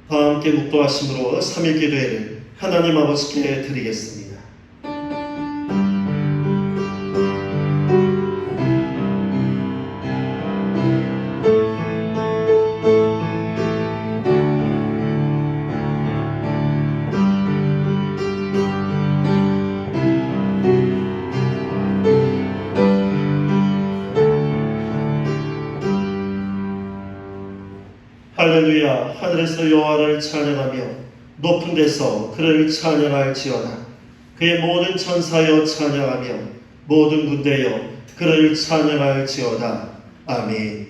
다 함께 묵도하심으로 3일 기도회를 하나님 아버지께 드리겠습니다. 할렐루야. 하늘에서 여호와를 찬양하며 높은 데서 그를 찬양할지어다. 그의 모든 천사여 찬양하며 모든 군대여 그를 찬양할지어다. 아멘.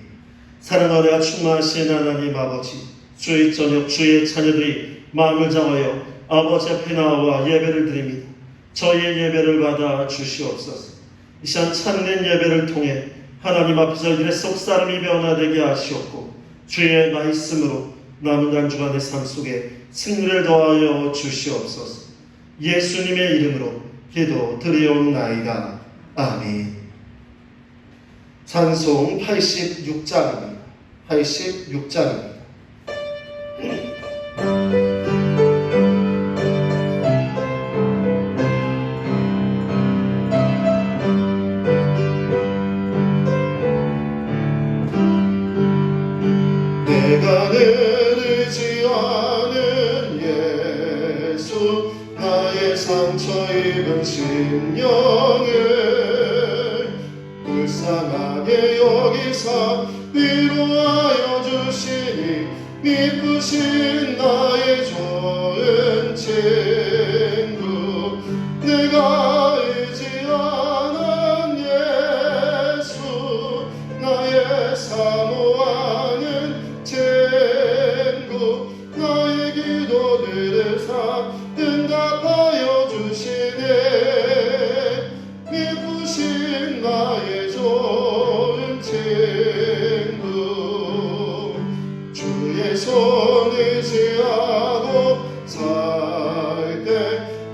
사랑과 은혜가 충만하신 하나님 아버지, 주의 저녁 주의 자녀들이 마음을 잡아여 아버지 앞에 나와 예배를 드립니다. 저희의 예배를 받아 주시옵소서. 이 시간 참된 예배를 통해 하나님 앞에서 이들의 속사람이 변화되게 하시옵고 주의 말씀으로 남은 한 주간의 삶 속에 승리를 더하여 주시옵소서. 예수님의 이름으로 기도 드리옵나이다. 아멘. 찬송 86장입니다. 86장입니다. 내가 늘 의지하는 예수, 나의 상처 입은 심령을 불쌍하게 여기사 위로하여 주시니 미쁘신 나의 좋은 친구. 내가 의지하는 예수, 나의 사모하는 친구. 나의 기도들을 응답하여 주시네. 미쁘신 나의 좋은 친구. 주의 손 의지하고 살 때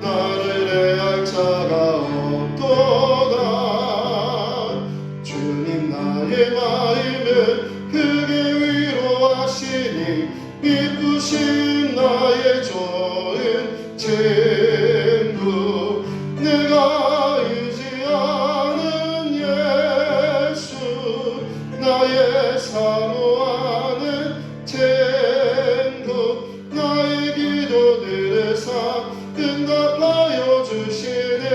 나를 해할 자가 없도다. 주님 나의 마음을 크게 위로하시니 미쁘신 나의 좋은 친구. 내가 의지하는 예수, 나의 사모하는 친구. 나의 기도들을 응답하여 주시네.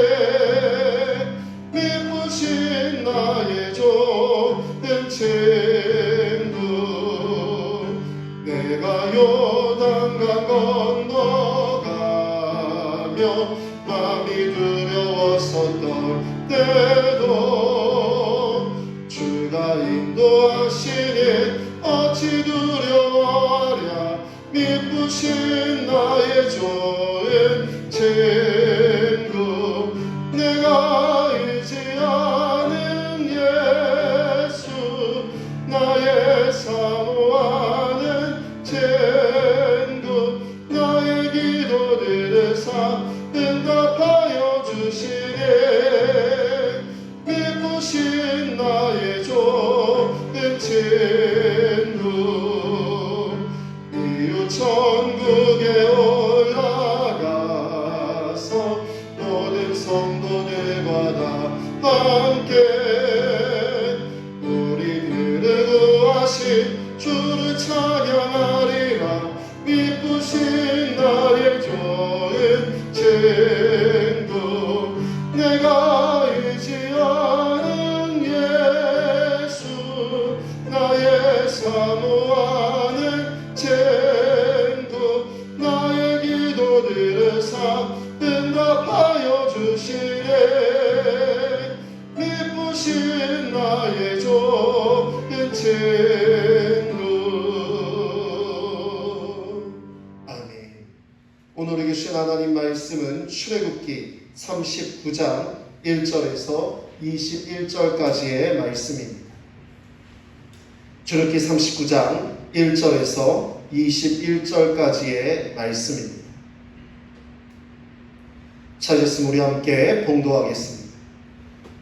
미쁘신 나의 좋은 친구. 내가 요단강 건너가며 마음이 두려웠었던 때도 주가 인도하시니 어찌 두려워하랴. 미쁘신 나의 좋은 친구. 내가 의지하는 예수, 나의 사모하는 친구. 나의 기도들을 응답하여 주시네. 미쁘신 나의 좋은 친구. 이웃 천국에 올라가서 모든 성도들과 다 함께 우리들을 구하신 주를 찬양하리라. 미쁘신 나의 좋은 친구. 내가 의지하는 예수, 나의 사모하는 친구. 나의 기도들을 응답하여 주시네. 미쁘신 나의 좋은 친구. 아멘. 오늘 우리 주신 하나님 말씀은 출애굽기 39장 1절에서 21절까지의 말씀입니다. 출애굽기 39장 1절에서 21절까지의 말씀입니다. 찾았으면 우리 함께 봉독하겠습니다.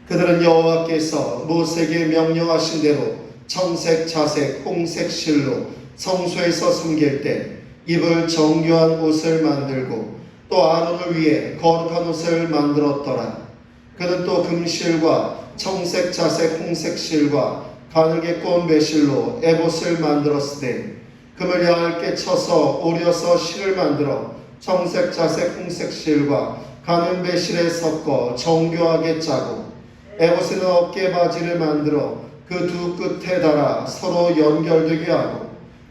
그들은 여호와께서 모세에게 명령하신 대로 청색, 자색, 홍색 실로 성소에서 숨길 때 입을 정교한 옷을 만들고 또 아론을 위해 거룩한 옷을 만들었더라. 그는 또 금실과 청색, 자색, 홍색 실과 가늘게 꼰 매실로 에봇을 만들었으되 금을 얇게 쳐서 오려서 실을 만들어 청색, 자색, 홍색 실과 가는 매실에 섞어 정교하게 짜고 에봇에는 어깨바지를 만들어 그 두 끝에 달아 서로 연결되게 하고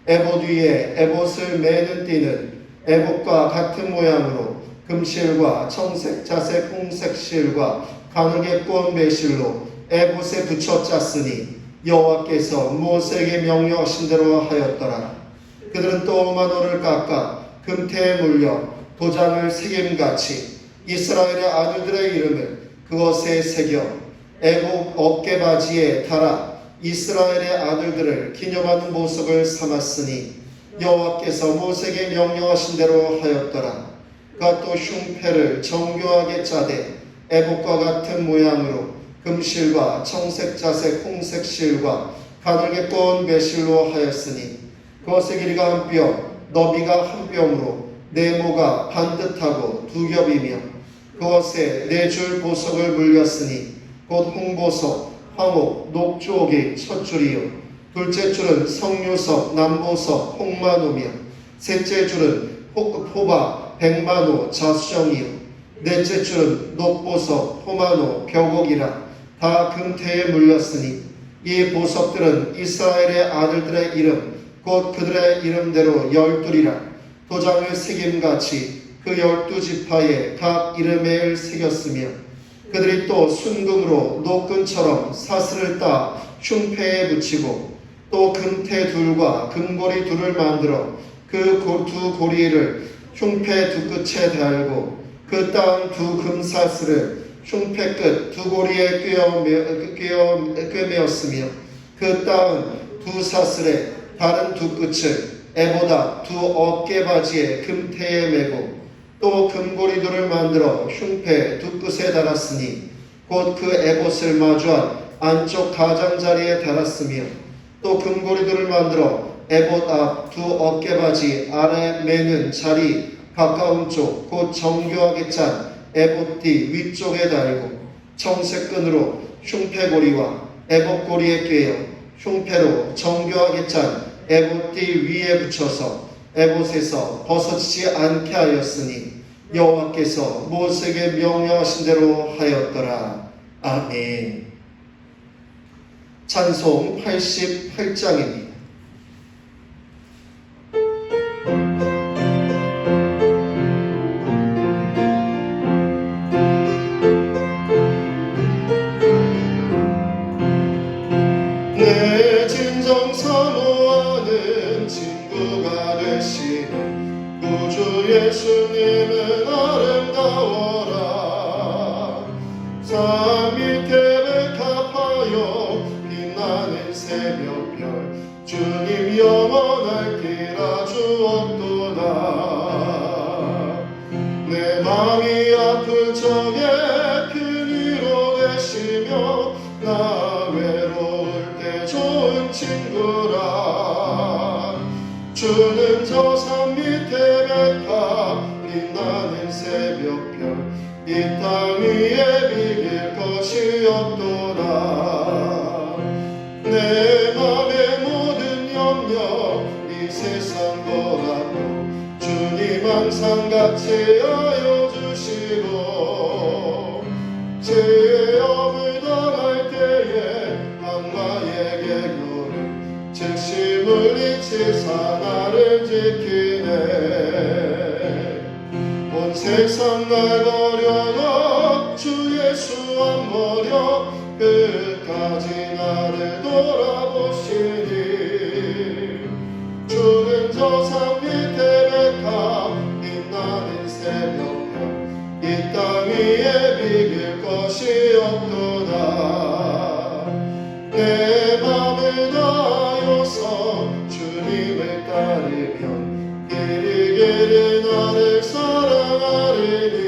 에봇 위에 에봇을 매는 띠는 에봇과 같은 모양으로 금실과 청색, 자색, 홍색 실과 가늘게 꼰 매실로 에봇에 붙여 짰으니 여호와께서 모세에게 명령하신 대로 하였더라. 그들은 또 마노를 깎아 금태에 물려 도장을 새김같이 이스라엘의 아들들의 이름을 그것에 새겨 에봇 어깨바지에 달아 이스라엘의 아들들을 기념하는 모습을 삼았으니 여호와께서 모세에게 명령하신 대로 하였더라. 그가 또 흉패를 정교하게 짜되 에봇과 같은 모양으로 금실과 청색, 자색, 홍색 실과 가늘게 꼰 매실로 하였으니 그것의 길이가 한 뼘, 너비가 한 뼘으로 네모가 반듯하고 두 겹이며 그것에 네 줄 보석을 물렸으니 곧 홍보석, 황옥, 녹조옥이 첫 줄이요 둘째 줄은 성류석, 남보석, 홍마노며 셋째 줄은 포바, 백마노, 자수정이요 넷째 줄은 녹보석, 호마노, 벽옥이라 다 금태에 물렸으니 이 보석들은 이스라엘의 아들들의 이름 곧 그들의 이름대로 12이라 도장을 새김같이 그 12지파에 각 이름을 새겼으며 그들이 또 순금으로 노끈처럼 사슬을 따 흉패에 붙이고 또 금태 둘과 금고리 둘을 만들어 그 두 고리를 흉패 두 끝에 달고 그 따은 두 금사슬을 흉패 끝 두 고리에 꿰매었으며 그 따은 두 사슬의 다른 두 끝을 에보다 두 어깨바지에 금태에 매고 또 금고리들을 만들어 흉패 두 끝에 달았으니 곧 그 에봇을 마주한 안쪽 가장자리에 달았으며 또 금고리들을 만들어 에봇 앞 두 어깨바지 아래 매는 자리 가까운 쪽 곧 정교하게 짠 에봇띠 위쪽에 달고 청색끈으로 흉패고리와 에봇고리에 꿰어 흉패로 정교하게 짠 에봇띠 위에 붙여서 에봇에서 벗어지지 않게 하였으니 여호와께서 모세에게 명령하신 대로 하였더라. 아멘. 찬송 88장입니다. 예수님은 아름다워라. 산 밑에 백합하여 빛나는 새벽별 주님 영원할 길아 주옵도다. 내 맘이 아플 적에 큰 위로 되시며 나 외로울 때 좋은 친구라. 주는 저 산 밑에 백합 빛나는 새벽별 이 땅 위에 비길 것이 없도다. 내 맘의 모든 염려 이 세상 보라도 주님 항상 같이 하여 주시고 죄의 엄을 당할 때에 악마의 개교를 즉시 물리치사 나를 지키네. 온 세상 날 버려도 주 예수 안 버려 끝까지 나를 돌아보시니. 주는 저 산 밑에 백합 빛나는 새벽별 이 땅 위에 비길 것이 없도다. 내 맘을 다하여서 주님을 따르면 길이 나를 사랑하리니.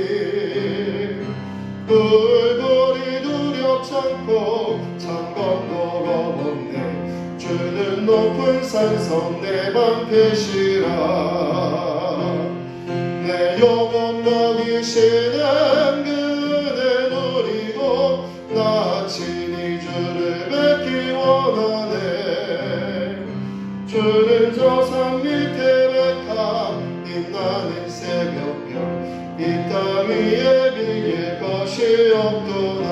불보리 두렵지 않고 창건도 겁없네. 주는 높은 산성 내 방패시라. 주시는 그네 누리고 나 친히 주를 뵙기 원하네. 주는 저 산 밑에 백합 빛나는 새벽별 이 땅 위에 비길 것이 없도다.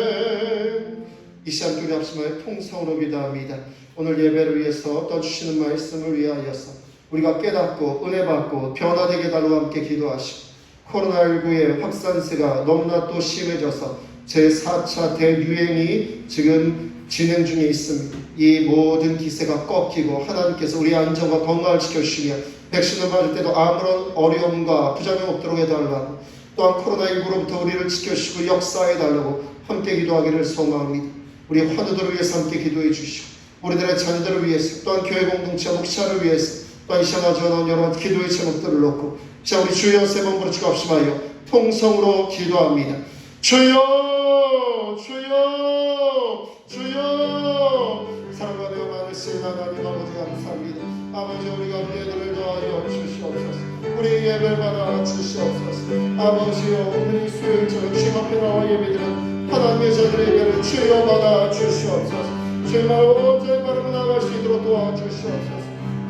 아멘. 이 시간 우리 합심하여 통성으로 기도합니다. 오늘 예배를 위해서 떠주시는 말씀을 위하여서 우리가 깨닫고 은혜 받고 변화되게 달로 함께 기도하시고 코로나19의 확산세가 너무나 또 심해져서 제4차 대유행이 지금 진행 중에 있습니다. 이 모든 기세가 꺾이고 하나님께서 우리 안전과 건강을 지켜주시며 백신을 맞을 때도 아무런 어려움과 부작용 없도록 해달라고 또한 코로나19로부터 우리를 지켜주시고 역사해달라고 함께 기도하기를 소망합니다. 우리 환우들을 위해서 함께 기도해 주시고 우리들의 자녀들을 위해서 또한 교회 공동체 목사를 위해서 또한 이 시간 전원 여러 기도의 제목들을 놓고 자 우리 주여 세 번 부르짖고 합심하여 통성으로 기도합니다. 주여 주여 주여. 사랑과 내어 많으신 하나님 아버지 감사합니다. 아버지 우리 가운데 예배를 더하여 주시옵소서. 우리 예배를 받아 주시옵소서. 아버지여 오늘 이 수요일처럼 주님 앞에 나와 예배드리는 하나님의 자들의 예배를 주여 받아 주시옵소서. 주님을 온전히 바르고 나갈 수 있도록 도와주시옵소서.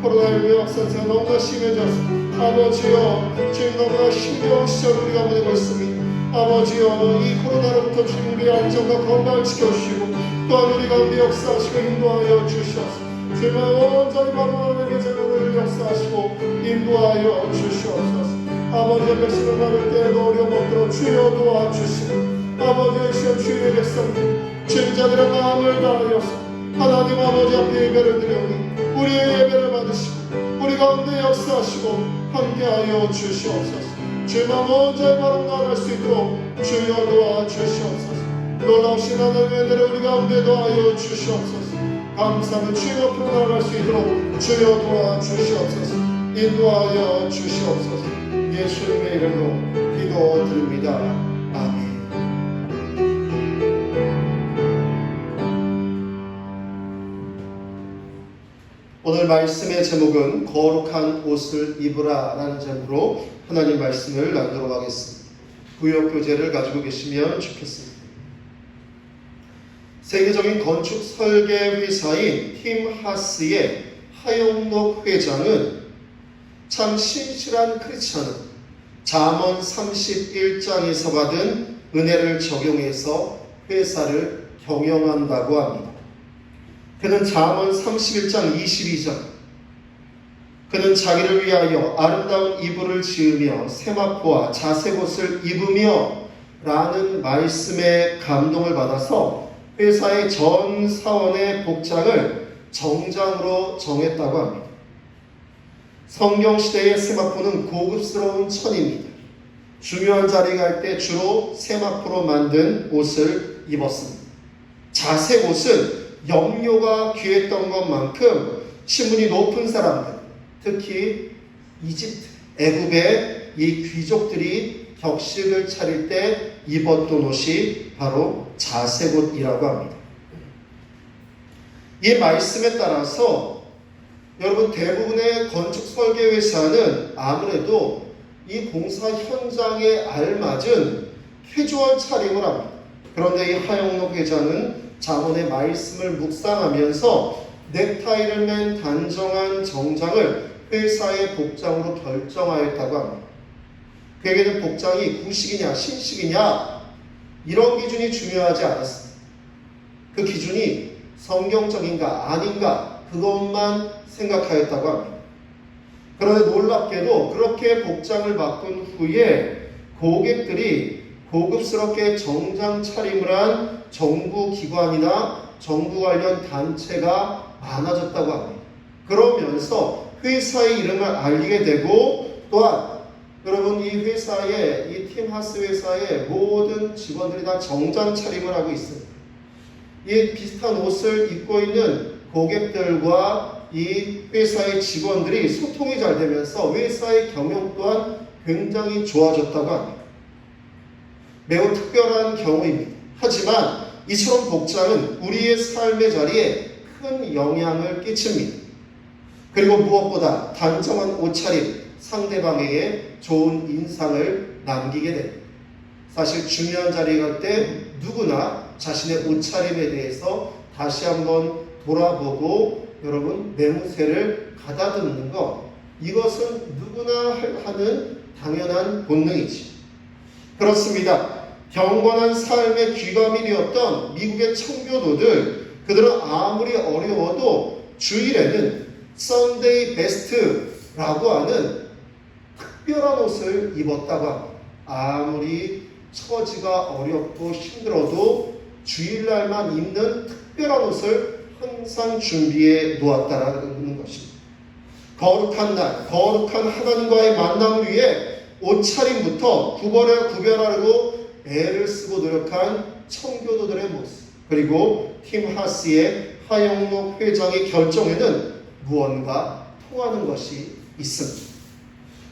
코로나19 확산세가 너무나 심해져서 아버지여 주님 너무나 힘겨운 시절을 우리가 보내고 있습니다. 아버지여 이 코로나로부터 주님 우리의 안전과 건강을 지켜주시고 또한 우리 가운데 역사하시고 인도하여 주시옵소서. 주님은 온전히 바로 하나님의 자녀들을 역사하시고 인도하여 주시옵소서. 아버지의 백성을 받을 때에도 어려움 없도록 주여 도와주시고 아버지의 시험 주의 백성들 주인자들의 마음을 다하여서 하나님 아버지 앞에 예배를 드려오니 우리의 예배를 받으시고 우리 가운데 역사하시고 함께하여 주시옵소서. 주님 온전히 바로 나아갈 수 있도록 주여 도와주시옵소서. 놀라우신 하나님의 은혜를 우리 가운데 도와여 주시옵소서. 감사하며 주님 앞으로 나아갈 수 있도록 주여 도와주시옵소서. 인도하여 주시옵소서. 예수님의 이름으로 기도드립니다. 아멘. 오늘 말씀의 제목은 거룩한 옷을 입으라 라는 제목으로 하나님 말씀을 나누도록 하겠습니다. 구역교재를 가지고 계시면 좋겠습니다. 세계적인 건축 설계 회사인 팀 하스의 하용록 회장은 참 신실한 크리스천은 잠언 31장에서 받은 은혜를 적용해서 회사를 경영한다고 합니다. 그는 잠언 31장 22절 그는 자기를 위하여 아름다운 이불을 지으며 세마포와 자색옷을 입으며 라는 말씀에 감동을 받아서 회사의 전 사원의 복장을 정장으로 정했다고 합니다. 성경시대의 세마포는 고급스러운 천입니다. 중요한 자리에 갈 때 주로 세마포로 만든 옷을 입었습니다. 자색옷은 염료가 귀했던 것만큼 신분이 높은 사람들, 특히 이집트, 애굽의 이 귀족들이 격식을 차릴 때 입었던 옷이 바로 자색옷이라고 합니다. 이 말씀에 따라서 여러분 대부분의 건축 설계 회사는 아무래도 이 공사 현장에 알맞은 캐주얼 차림을 합니다. 그런데 이 하용록 회장은 잠언의 말씀을 묵상하면서 넥타이를 맨 단정한 정장을 회사의 복장으로 결정하였다고 합니다. 그에게는 복장이 구식이냐 신식이냐 이런 기준이 중요하지 않았습니다. 그 기준이 성경적인가 아닌가 그것만 생각하였다고 합니다. 그런데 놀랍게도 그렇게 복장을 바꾼 후에 고객들이 고급스럽게 정장 차림을 한 정부 기관이나 정부 관련 단체가 많아졌다고 합니다. 그러면서 회사의 이름을 알리게 되고 또한 여러분 이 회사의 이 팀하스 회사의 모든 직원들이 다 정장 차림을 하고 있습니다. 이 비슷한 옷을 입고 있는 고객들과 이 회사의 직원들이 소통이 잘 되면서 회사의 경영 또한 굉장히 좋아졌다고 합니다. 매우 특별한 경우입니다. 하지만 이처럼 복장은 우리의 삶의 자리에 큰 영향을 끼칩니다. 그리고 무엇보다 단정한 옷차림, 상대방에게 좋은 인상을 남기게 됩니다. 사실 중요한 자리에 갈 때 누구나 자신의 옷차림에 대해서 다시 한번 돌아보고 여러분 매무새를 가다듬는 것, 이것은 누구나 하는 당연한 본능이지. 그렇습니다. 경건한 삶의 귀감일이었던 미국의 청교도들, 그들은 아무리 어려워도 주일에는 Sunday Best라고 하는 특별한 옷을 입었다고 합니다. 아무리 처지가 어렵고 힘들어도 주일날만 입는 특별한 옷을 항상 준비해 놓았다라는 것입니다. 거룩한 날, 거룩한 하나님과의 만남을 위해 옷차림부터 구별하려고 애를 쓰고 노력한 청교도들의 모습, 그리고 팀 하스의 하영록 회장의 결정에는 무언가 통하는 것이 있습니다.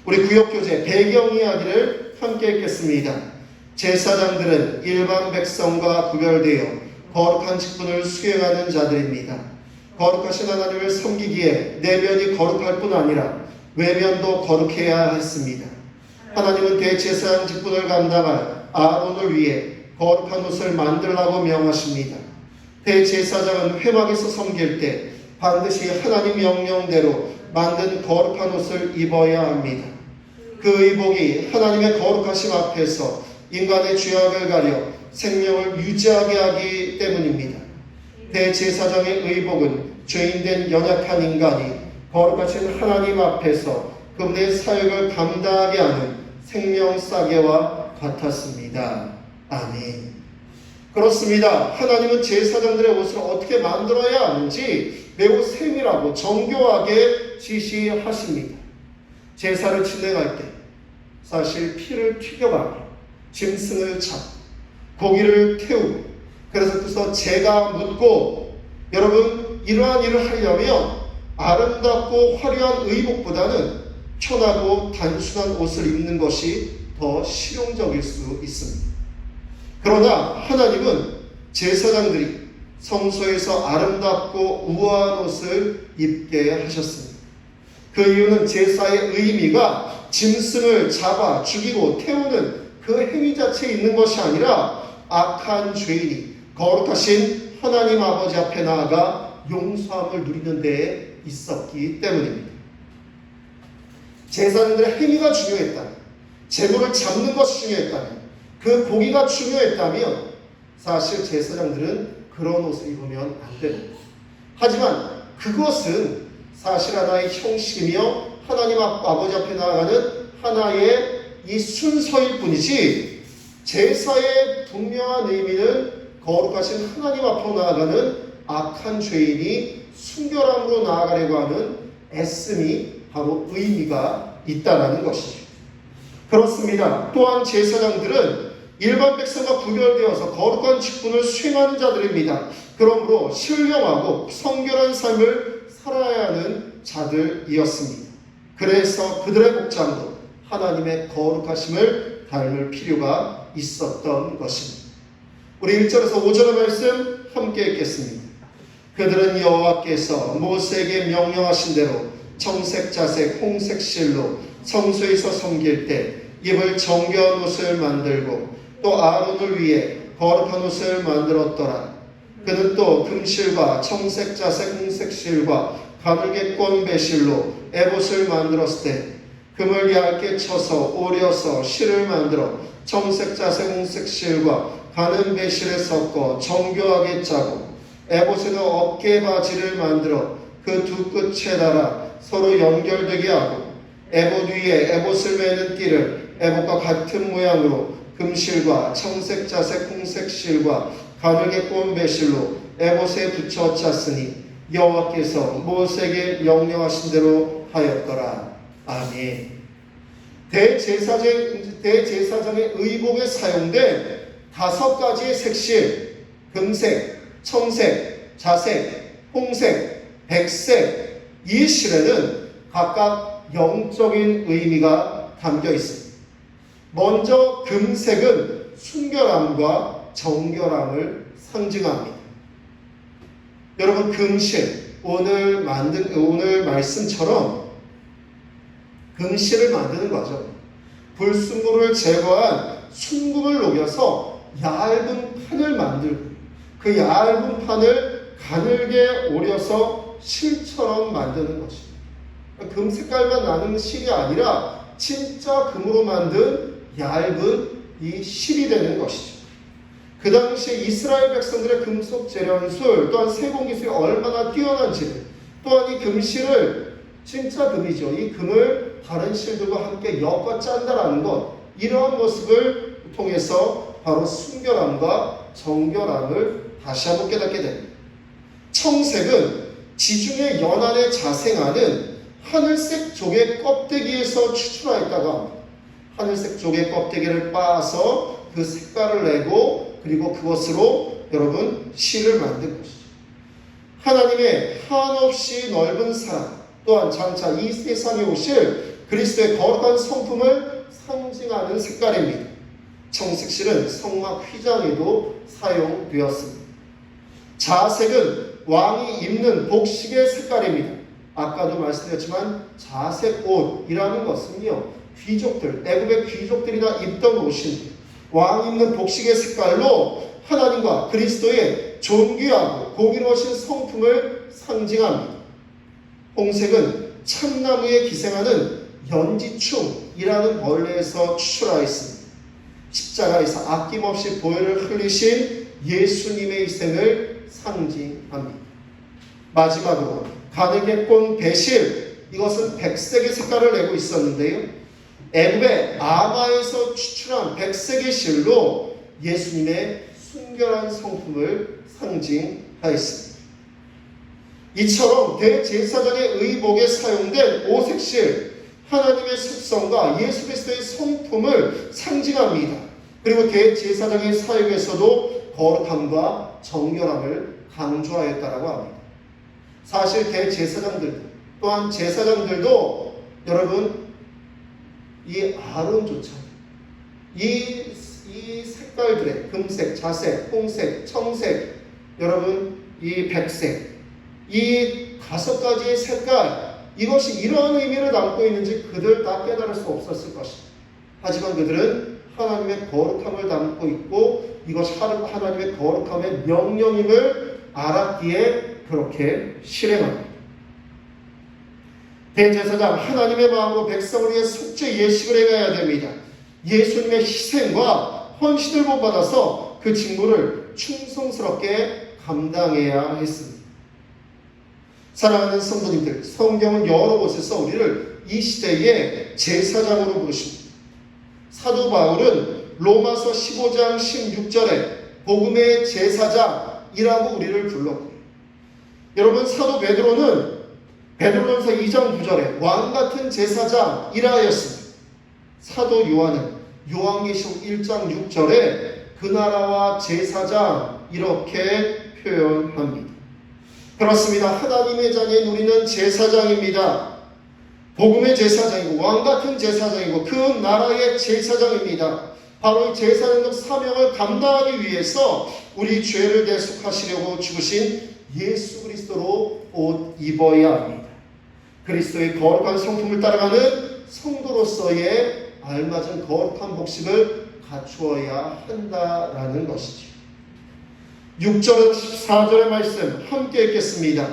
우리 구역교재 배경 이야기를 함께 읽겠습니다. 제사장들은 일반 백성과 구별되어 거룩한 직분을 수행하는 자들입니다. 거룩하신 하나님을 섬기기에 내면이 거룩할 뿐 아니라 외면도 거룩해야 했습니다. 하나님은 대제사장 직분을 감당할 아론을 위해 거룩한 옷을 만들라고 명하십니다. 대제사장은 회막에서 섬길 때 반드시 하나님 명령대로 만든 거룩한 옷을 입어야 합니다. 그 의복이 하나님의 거룩하심 앞에서 인간의 죄악을 가려 생명을 유지하게 하기 때문입니다. 대제사장의 의복은 죄인된 연약한 인간이 거룩하신 하나님 앞에서 그분의 사역을 감당하게 하는 생명싸개와 같았습니다. 아멘. 그렇습니다. 하나님은 제사장들의 옷을 어떻게 만들어야 하는지 매우 세밀하고 정교하게 지시하십니다. 제사를 진행할 때 사실 피를 튀겨가며 짐승을 잡고 고기를 태우고 그래서 제가 묻고, 여러분 이러한 일을 하려면 아름답고 화려한 의복보다는 편하고 단순한 옷을 입는 것이 더 실용적일 수 있습니다. 그러나 하나님은 제사장들이 성소에서 아름답고 우아한 옷을 입게 하셨습니다. 그 이유는 제사의 의미가 짐승을 잡아 죽이고 태우는 그 행위 자체에 있는 것이 아니라 악한 죄인이 거룩하신 하나님 아버지 앞에 나아가 용서함을 누리는 데에 있었기 때문입니다. 제사장들의 행위가 중요했다면, 제물을 잡는 것이 중요했다면, 그 고기가 중요했다면 사실 제사장들은 그런 옷을 입으면 안 됩니다. 하지만 그것은 사실 하나의 형식이며 하나님 아버지 앞에 나아가는 하나의 이 순서일 뿐이지, 제사의 분명한 의미는 거룩하신 하나님 앞으로 나아가는 악한 죄인이 순결함으로 나아가려고 하는 애씀이 바로 의미가 있다라는 것이죠. 그렇습니다. 또한 제사장들은 일반 백성과 구별되어서 거룩한 직분을 수행하는 자들입니다. 그러므로 신령하고 성결한 삶을 살아야 하는 자들이었습니다. 그래서 그들의 복장도 하나님의 거룩하심을 닮을 필요가 있었던 것입니다. 우리 1절에서 5절의 말씀 함께 읽겠습니다. 그들은 여호와께서 모세에게 명령하신 대로 청색, 자색, 홍색 실로 성소에서 섬길 때 입을 정겨운 옷을 만들고 또 아론을 위해 거룩한 옷을 만들었더라. 그는 또 금실과 청색, 자색, 홍색 실과 가늘게 꼰 배실로 에봇을 만들었을 때 금을 얇게 쳐서 오려서 실을 만들어 청색, 자색, 홍색 실과 가는 배실에 섞어 정교하게 짜고 에봇에는 어깨 바지를 만들어 그 두 끝에 달아 서로 연결되게 하고 에봇 위에 에봇을 매는 띠를 에봇과 같은 모양으로 금실과 청색, 자색, 홍색 실과 가늘게 꼰 배실로 에봇에 붙여 짰으니 여호와께서 모세에게 명령하신 대로 하였더라. 아멘. 대제사장의 의복에 사용된 5가지의 색실, 금색, 청색, 자색, 홍색, 백색, 이 실에는 각각 영적인 의미가 담겨 있습니다. 먼저 금색은 순결함과 정결함을 상징합니다. 여러분 금실, 오늘 말씀처럼 금실을 만드는 거죠. 불순물을 제거한 순금을 녹여서 얇은 판을 만들고 그 얇은 판을 가늘게 오려서 실처럼 만드는 것입니다. 금 색깔만 나는 실이 아니라 진짜 금으로 만든 얇은 이 실이 되는 것이죠. 그 당시에 이스라엘 백성들의 금속 재련술 또한 세공 기술이 얼마나 뛰어난지를, 또한 이 금실을 진짜 금이죠. 이 금을 다른 실들과 함께 엮어 짠다라는 것, 이러한 모습을 통해서 바로 순결함과 정결함을 다시 한번 깨닫게 됩니다. 청색은 지중해 연안에 자생하는 하늘색 조개 껍데기에서 추출하였다고 합니다. 하늘색 조개 껍데기를 빻아서 그 색깔을 내고 그리고 그것으로 여러분 실을 만든 것이죠. 하나님의 한없이 넓은 사랑, 또한 장차 이 세상에 오실 그리스도의 거룩한 성품을 상징하는 색깔입니다. 청색실은 성막 휘장에도 사용되었습니다. 자색은 왕이 입는 복식의 색깔입니다. 아까도 말씀드렸지만 자색 옷이라는 것은요, 귀족들, 애굽의 귀족들이나 입던 옷인데 왕이 입는 복식의 색깔로 하나님과 그리스도의 존귀하고 공의로우신 성품을 상징합니다. 홍색은 참나무에 기생하는 연지충이라는 벌레에서 추출하였습니다. 십자가에서 아낌없이 보혈을 흘리신 예수님의 희생을 상징합니다. 마지막으로 가늘게 꼰 배실, 이것은 백색의 색깔을 내고 있었는데요, 애굽의 아마에서 추출한 백색의 실로 예수님의 순결한 성품을 상징하였습니다. 이처럼 대제사장의 의복에 사용된 오색실, 하나님의 속성과 예수 그리스도의 성품을 상징합니다. 그리고 대제사장의 사역에서도 거룩함과 정결함을 강조하였다라고 합니다. 사실 대제사장들 또한 제사장들도 여러분 이 아론조차 이 색깔들의 금색, 자색, 홍색, 청색, 여러분 이 백색, 이 5가지의 색깔, 이것이 이러한 의미를 담고 있는지 그들 다 깨달을 수 없었을 것입니다. 하지만 그들은 하나님의 거룩함을 담고 있고 이것이 하나님의 거룩함의 명령임을 알았기에 그렇게 실행합니다. 대제사장 하나님의 마음으로 백성을 위해 속죄 예식을 행해야 됩니다. 예수님의 희생과 헌신을 본받아서 그 직무를 충성스럽게 감당해야 했습니다. 사랑하는 성도님들, 성경은 여러 곳에서 우리를 이 시대의 제사장으로 부르십니다. 사도 바울은 로마서 15장 16절에 복음의 제사장이라고 우리를 불렀고, 여러분 사도 베드로는 베드로전서 2장 9절에 왕같은 제사장이라 하였습니다. 사도 요한은 요한계시록 1장 6절에 그 나라와 제사장 이렇게 표현합니다. 그렇습니다. 하나님의 자녀인 우리는 제사장입니다. 복음의 제사장이고 왕같은 제사장이고 그 나라의 제사장입니다. 바로 이 제사장적 사명을 감당하기 위해서 우리 죄를 대속하시려고 죽으신 예수 그리스도로 옷 입어야 합니다. 그리스도의 거룩한 성품을 따라가는 성도로서의 알맞은 거룩한 복식을 갖추어야 한다라는 것이죠. 6절은 14절의 말씀 함께 읽겠습니다.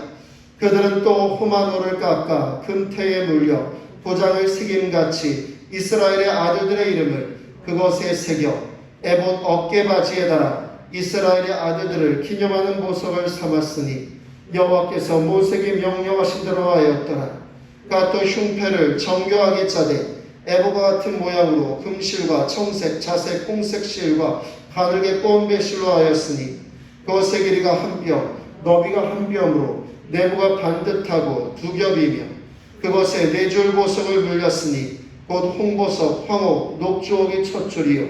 그들은 또 호마노를 깎아 금태에 물려 도장을 새김같이 이스라엘의 아들들의 이름을 그것에 새겨 에봇 어깨바지에 달아 이스라엘의 아들들을 기념하는 보석을 삼았으니 여호와께서 모세에게 명령하신 대로 하였더라. 그가 또 흉패를 정교하게 짜되 에봇과 같은 모양으로 금실과 청색, 자색, 홍색 실과 가늘게 꼰 배실로 하였으니 그것의 길이가 한 뼘, 너비가 한 뼘으로 내부가 반듯하고 두 겹이며 그것에 4줄 보석을 물렸으니 곧 홍보석, 황옥, 녹주옥이 첫 줄이요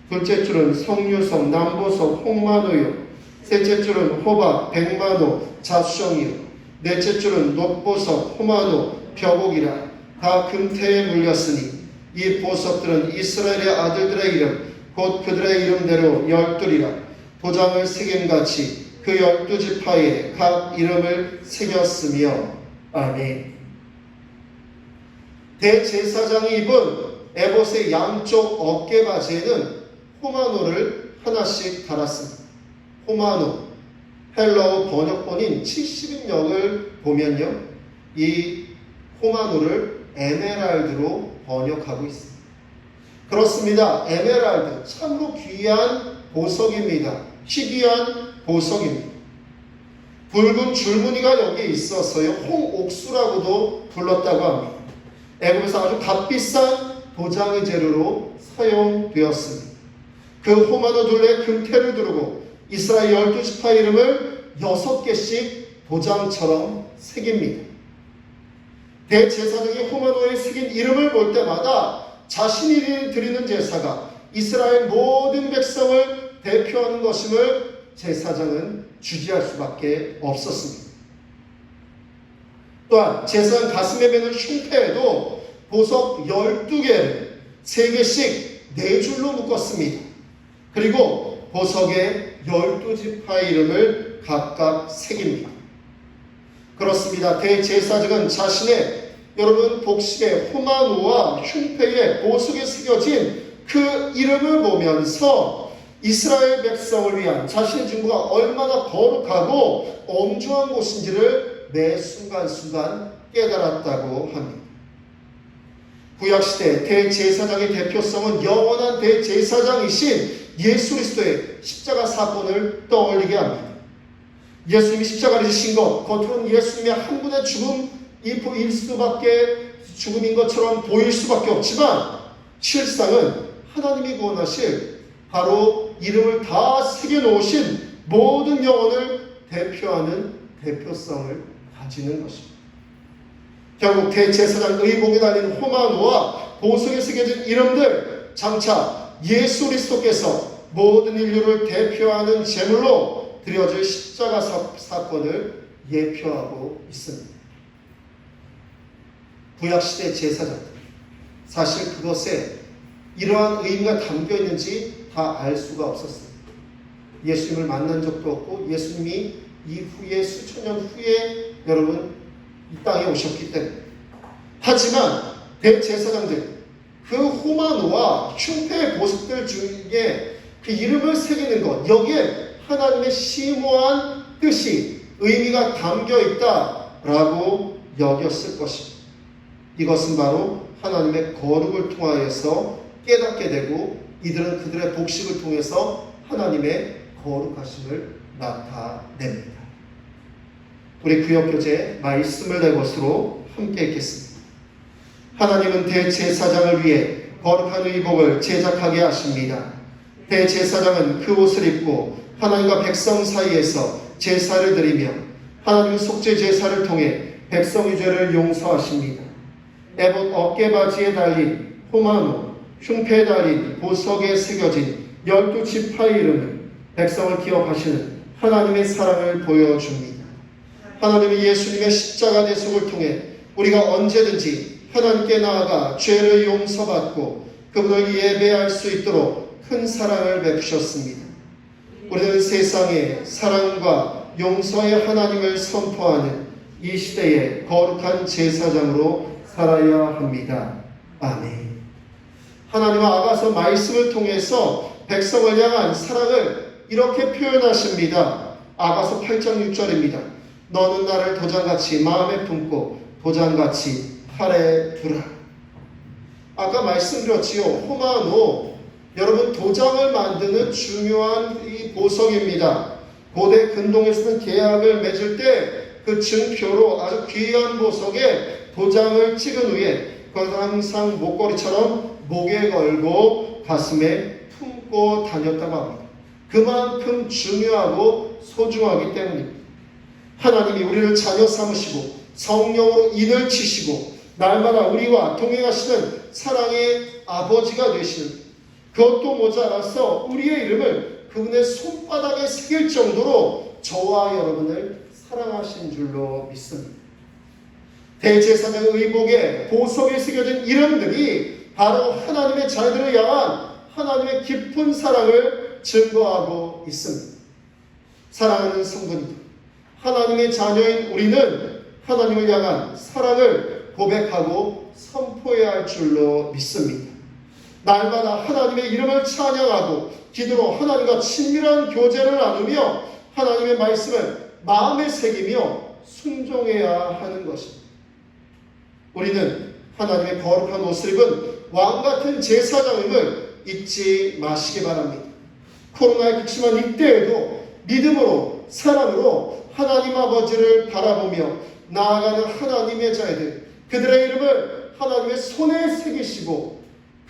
둘째 줄은 성유석, 남보석, 홍만호요 셋째 줄은 호박, 백만호, 자수정이요 넷째 줄은 녹보석, 호만호, 벼곡이라 다 금태에 물렸으니 이 보석들은 이스라엘의 아들들의 이름 곧 그들의 이름대로 12이라 도장을 새김같이 그 12지파에 각 이름을 새겼으며 아멘. 대제사장이 입은 에봇의 양쪽 어깨바지에는 호마노를 하나씩 달았습니다. 호마노, 헬라어 번역본인 70인역을 보면요, 이 호마노를 에메랄드로 번역하고 있습니다. 그렇습니다. 에메랄드, 참으로 귀한 보석입니다. 희귀한 보석입니다. 붉은 줄무늬가 여기에 있어서요, 홍옥수라고도 불렀다고 합니다. 애굽에서 아주 값비싼 도장의 재료로 사용되었습니다. 그 호마노 둘레에 금태를 두르고 이스라엘 12지파 이름을 6개씩 도장처럼 새깁니다. 대제사장이 호마노에 새긴 이름을 볼 때마다 자신이 드리는 제사가 이스라엘 모든 백성을 대표하는 것임을 제사장은 주지할 수밖에 없었습니다. 또한 제사장 가슴에 매는 흉패에도 보석 12개를 3개씩 4줄로 묶었습니다. 그리고 보석에 12지파의 이름을 각각 새깁니다. 그렇습니다. 대제사장은 자신의 여러분 복식의 호마노와 흉패에 보석에 새겨진 그 이름을 보면서 이스라엘 백성을 위한 자신의 증거가 얼마나 거룩하고 엄중한 곳인지를 매 순간순간 깨달았다고 합니다. 구약시대 대제사장의 대표성은 영원한 대제사장이신 예수 그리스도의 십자가 사건을 떠올리게 합니다. 예수님이 십자가를 지신 것, 겉으로는 예수님의 한 분의 죽음일 수밖에, 죽음인 것처럼 보일 수밖에 없지만 실상은 하나님이 구원하실 바로 이름을 다 새겨놓으신 모든 영혼을 대표하는 대표성을 가지는 것입니다. 결국 대제사장 의복에 달린 호마노와 보석에 새겨진 이름들, 장차 예수 그리스도께서 모든 인류를 대표하는 제물로 드려질 십자가 사건을 예표하고 있습니다. 구약시대 제사장들, 사실 그것에 이러한 의미가 담겨 있는지 다 알 수가 없었습니다. 예수님을 만난 적도 없고 예수님이 이후에 수천 년 후에 여러분 이 땅에 오셨기 때문에. 하지만 대제사장들, 그 호마노와 흉패의 보석들 중에 그 이름을 새기는 것, 여기에 하나님의 심오한 뜻이, 의미가 담겨 있다라고 여겼을 것입니다. 이것은 바로 하나님의 거룩을 통하여서 깨닫게 되고 이들은 그들의 복식을 통해서 하나님의 거룩하심을 나타냅니다. 우리 구역교제 말씀을 내 것으로 함께 읽겠습니다. 하나님은 대제사장을 위해 거룩한 의복을 제작하게 하십니다. 대제사장은 그 옷을 입고 하나님과 백성 사이에서 제사를 드리며 하나님의 속죄 제사를 통해 백성의 죄를 용서하십니다. 에봇 어깨바지에 달린 호마노, 흉패에 달린 보석에 새겨진 12지파의 이름은 백성을 기억하시는 하나님의 사랑을 보여줍니다. 하나님의 예수님의 십자가 대속을 통해 우리가 언제든지 하나님께 나아가 죄를 용서받고 그분을 예배할 수 있도록 큰 사랑을 베푸셨습니다. 우리는 세상에 사랑과 용서의 하나님을 선포하는 이 시대의 거룩한 제사장으로 살아야 합니다. 아멘. 하나님은 아가서 말씀을 통해서 백성을 향한 사랑을 이렇게 표현하십니다. 아가서 8장 6절입니다. 너는 나를 도장같이 마음에 품고 도장같이 팔에 두라. 아까 말씀드렸지요. 호마노, 여러분 도장을 만드는 중요한 이 보석입니다. 고대 근동에서는 계약을 맺을 때 그 증표로 아주 귀한 보석에 도장을 찍은 후에 그것을 항상 목걸이처럼 목에 걸고 가슴에 품고 다녔다고 합니다. 그만큼 중요하고 소중하기 때문입니다. 하나님이 우리를 자녀 삼으시고 성령으로 인을 치시고 날마다 우리와 동행하시는 사랑의 아버지가 되시는, 그것도 모자라서 우리의 이름을 그분의 손바닥에 새길 정도로 저와 여러분을 사랑하신 줄로 믿습니다. 대제사장의 의복에 보석에 새겨진 이름들이 바로 하나님의 자녀들을 향한 하나님의 깊은 사랑을 증거하고 있습니다. 사랑하는 성도님들, 하나님의 자녀인 우리는 하나님을 향한 사랑을 고백하고 선포해야 할 줄로 믿습니다. 날마다 하나님의 이름을 찬양하고 기도로 하나님과 친밀한 교제를 나누며 하나님의 말씀을 마음에 새기며 순종해야 하는 것입니다. 우리는 하나님의 거룩한 옷을 입은 왕같은 제사장임을 잊지 마시기 바랍니다. 코로나의 극심한 이때에도 믿음으로 사랑으로 하나님 아버지를 바라보며 나아가는 하나님의 자녀들, 그들의 이름을 하나님의 손에 새기시고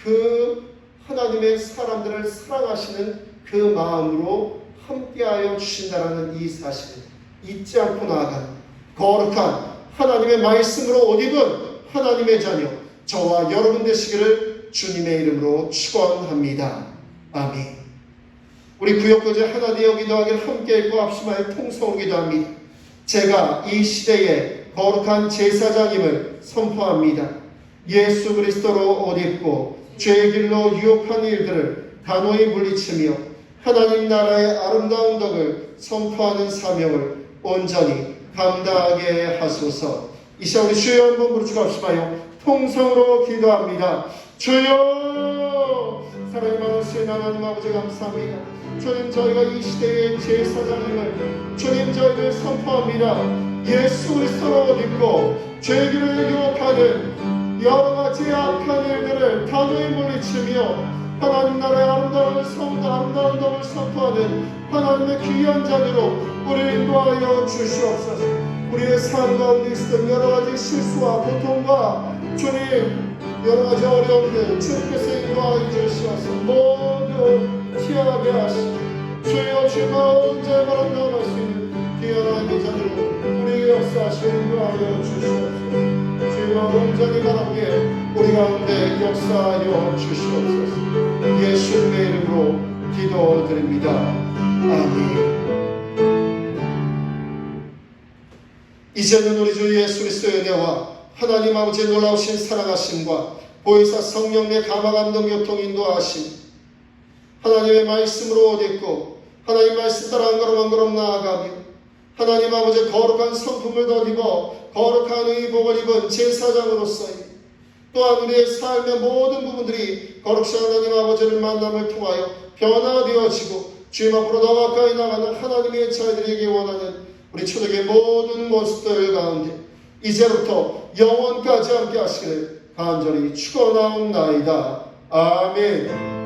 그 하나님의 사람들을 사랑하시는 그 마음으로 함께하여 주신다라는 이 사실을 잊지 않고 나아가는 거룩한 하나님의 말씀으로 옷 입은 하나님의 자녀 저와 여러분 되시기를 주님의 이름으로 축원합니다. 아멘. 우리 구역교제 하나 되어 기도하기를 함께 읽고 합심하여 통성으로 기도합니다. 제가 이 시대의 거룩한 제사장임을 선포합니다. 예수 그리스도로 옷 입고 죄의 길로 유혹한 일들을 단호히 물리치며 하나님 나라의 아름다운 덕을 선포하는 사명을 온전히 감당하게 하소서. 이 시간 우리 주여 한번 부르시고 합심하여 통성으로 기도합니다. 주여, 사랑이 많으신 하나님 아버지 감사합니다. 주님, 저희가 이 시대의 제사장님을 주님 저희를 선포합니다. 예수 그리스도로 옷 입고 죄기를 유혹하는 여러 가지 악한 일들을 단호히 물리치며 하나님 나라의 아름다운 덕을 선포하는 하나님의 귀한 자녀로 우리를 인도하여 주시옵소서. 우리의 삶 가운데 있었던 여러 가지 실수와 고통과 주님 여러 가지 어려움들 주님께서 인도하여 주시옵소서. 모두 피하게 하시고 주여 주가 언제 바람나갈 수 있는 귀한 하나님의 자녀로 우리에게 역사하시고 인도하여 주시옵소서. 주여 온전히 바라보게 우리 가운데 역사하여 주시옵소서. 예수님의 이름으로 기도드립니다. 아멘. 이제는 우리 주 예수 그리스도의 은혜와 하나님 아버지의 놀라우신 사랑하심과 보혜사 성령의 감화감동 교통 인도하심, 하나님의 말씀으로 옷 입고 하나님 말씀 따라 한 걸음 한 걸음 나아가며 하나님 아버지의 거룩한 성품을 덧입어 거룩한 의복을 입은 제사장으로서의 또한 우리의 삶의 모든 부분들이 거룩신 하나님 아버지를 만남을 통하여 변화되어지고 주님 앞으로 더 가까이 나가는 하나님의 자녀들에게 원하는 우리 초대교회 모든 모습들 가운데 이제부터 영원까지 함께 하시기를 간절히 축원하옵나이다. 아멘.